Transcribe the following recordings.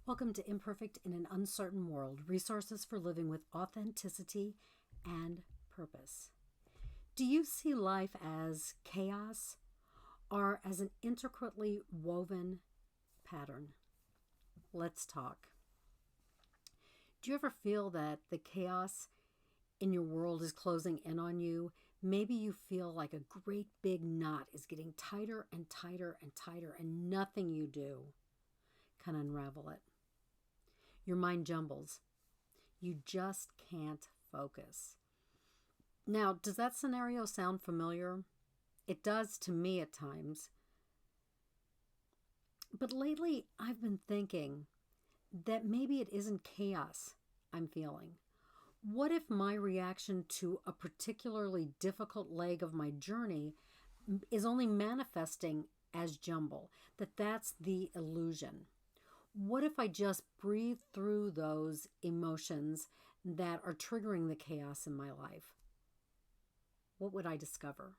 Welcome to Imperfect in an Uncertain World, resources for living with authenticity and purpose. Do you see life as chaos or as an intricately woven pattern? Let's talk. Do you ever feel that the chaos in your world is closing in on you? Maybe you feel like a great big knot is getting tighter and tighter and tighter, and nothing you do can unravel it. Your mind jumbles. You just can't focus. Now, does that scenario sound familiar? It does to me at times. But lately, I've been thinking that maybe it isn't chaos I'm feeling. What if my reaction to a particularly difficult leg of my journey is only manifesting as jumble? That's the illusion. What if I just breathe through those emotions that are triggering the chaos in my life? What would I discover?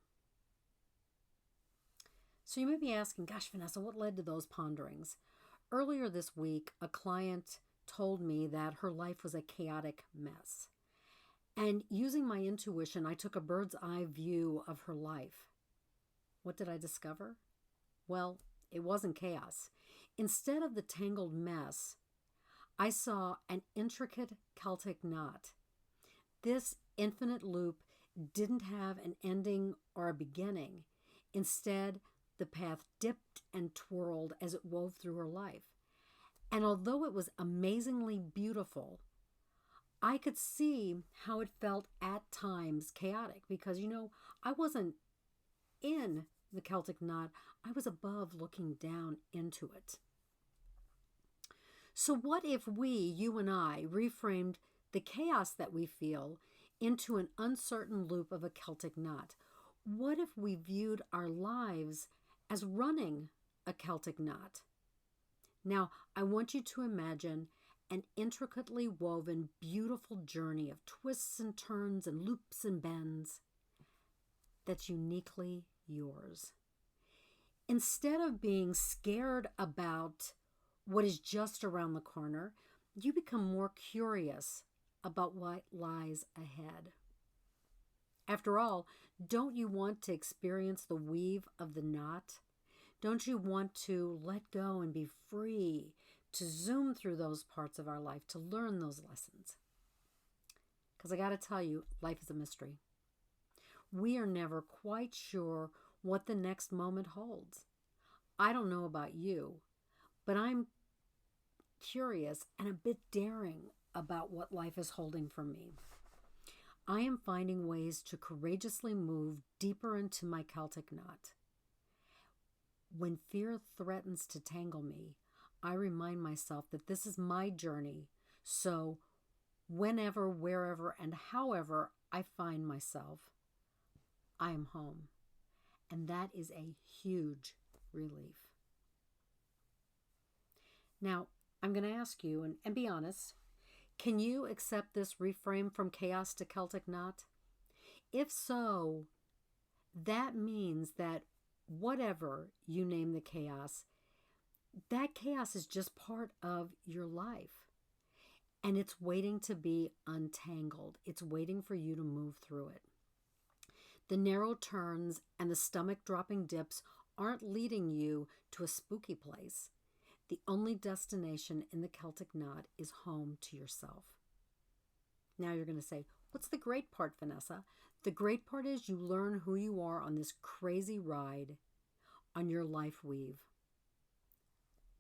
So you may be asking, gosh, Vanessa, what led to those ponderings? Earlier this week, a client told me that her life was a chaotic mess. And using my intuition, I took a bird's eye view of her life. What did I discover? Well, it wasn't chaos. Instead of the tangled mess, I saw an intricate Celtic knot. This infinite loop didn't have an ending or a beginning. Instead, the path dipped and twirled as it wove through her life. And although it was amazingly beautiful, I could see how it felt at times chaotic because, I wasn't in the Celtic knot. I was above looking down into it. So what if we, you and I, reframed the chaos that we feel into an uncertain loop of a Celtic knot? What if we viewed our lives as running a Celtic knot? Now, I want you to imagine an intricately woven, beautiful journey of twists and turns and loops and bends that's uniquely yours. Instead of being scared about what is just around the corner, you become more curious about what lies ahead. After all, don't you want to experience the weave of the knot? Don't you want to let go and be free to zoom through those parts of our life, to learn those lessons? Because I got to tell you, life is a mystery. We are never quite sure what the next moment holds. I don't know about you, but I'm curious and a bit daring about what life is holding for me. I am finding ways to courageously move deeper into my Celtic knot. When fear threatens to tangle me, I remind myself that this is my journey. So whenever, wherever, and however I find myself, I am home. And that is a huge relief. Now, I'm going to ask you, and be honest, can you accept this reframe from chaos to Celtic knot? If so, that means that whatever you name the chaos, that chaos is just part of your life. And it's waiting to be untangled. It's waiting for you to move through it. The narrow turns and the stomach-dropping dips aren't leading you to a spooky place. The only destination in the Celtic knot is home to yourself. Now you're going to say, what's the great part, Vanessa? The great part is you learn who you are on this crazy ride on your life weave.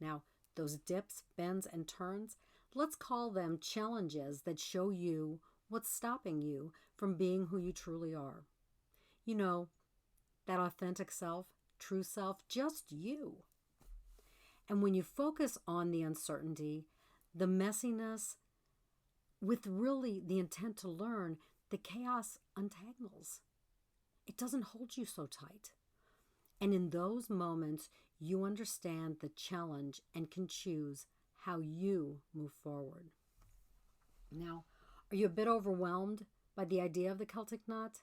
Now, those dips, bends, and turns, let's call them challenges that show you what's stopping you from being who you truly are. That authentic self, true self, just you. And when you focus on the uncertainty, the messiness, with really the intent to learn, the chaos untangles. It doesn't hold you so tight. And in those moments, you understand the challenge and can choose how you move forward. Now, are you a bit overwhelmed by the idea of the Celtic knot?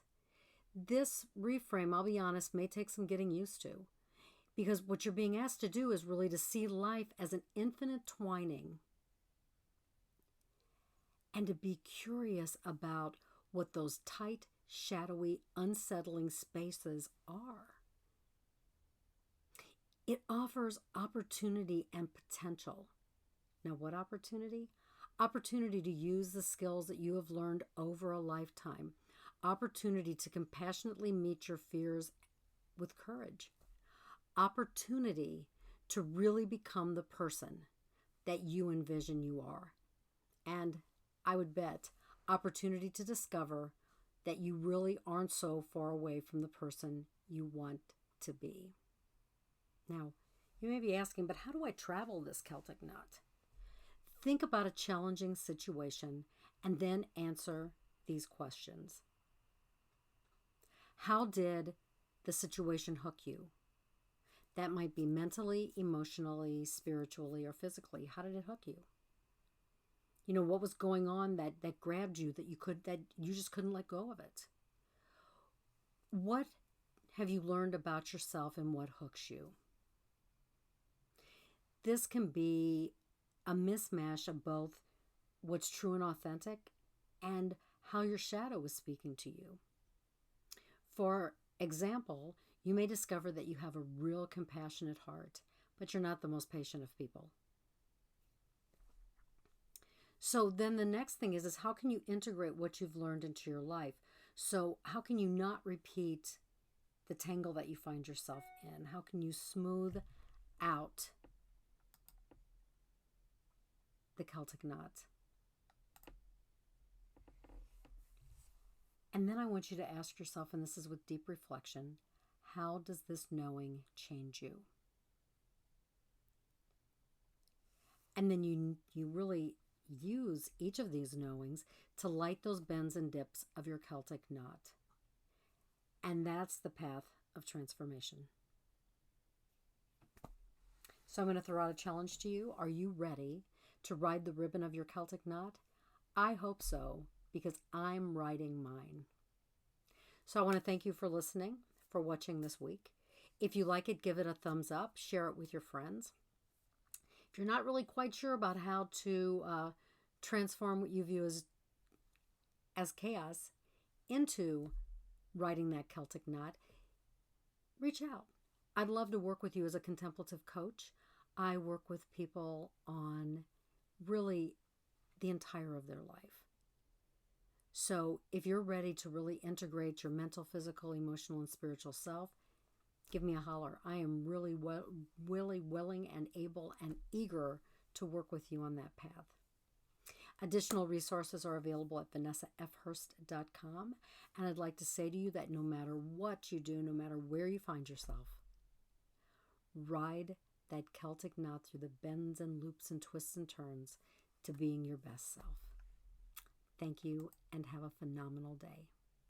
This reframe, I'll be honest, may take some getting used to. Because what you're being asked to do is really to see life as an infinite twining and to be curious about what those tight, shadowy, unsettling spaces are. It offers opportunity and potential. Now, what opportunity? Opportunity to use the skills that you have learned over a lifetime. Opportunity to compassionately meet your fears with courage. Opportunity to really become the person that you envision you are. And I would bet opportunity to discover that you really aren't so far away from the person you want to be. Now, you may be asking, but how do I travel this Celtic knot? Think about a challenging situation and then answer these questions. How did the situation hook you? That might be mentally, emotionally, spiritually, or physically. How did it hook you? You know, what was going on that grabbed you that you just couldn't let go of it? What have you learned about yourself and what hooks you? This can be a mismatch of both what's true and authentic and how your shadow is speaking to you. For example, you may discover that you have a real compassionate heart, but you're not the most patient of people. So then the next thing is how can you integrate what you've learned into your life? So how can you not repeat the tangle that you find yourself in? How can you smooth out the Celtic knot? And then I want you to ask yourself, and this is with deep reflection, how does this knowing change you? And then you really use each of these knowings to light those bends and dips of your Celtic knot. And that's the path of transformation. So I'm going to throw out a challenge to you. Are you ready to ride the ribbon of your Celtic knot? I hope so, because I'm riding mine. So I want to thank you for listening, for watching this week. If you like it, give it a thumbs up, share it with your friends. If you're not really quite sure about how to transform what you view as chaos into riding that Celtic knot, reach out. I'd love to work with you as a contemplative coach. I work with people on really the entire of their life. So if you're ready to really integrate your mental, physical, emotional, and spiritual self, give me a holler. I am really willing and able and eager to work with you on that path. Additional resources are available at vanessafhurst.com. And I'd like to say to you that no matter what you do, no matter where you find yourself, ride that Celtic knot through the bends and loops and twists and turns to being your best self. Thank you and have a phenomenal day.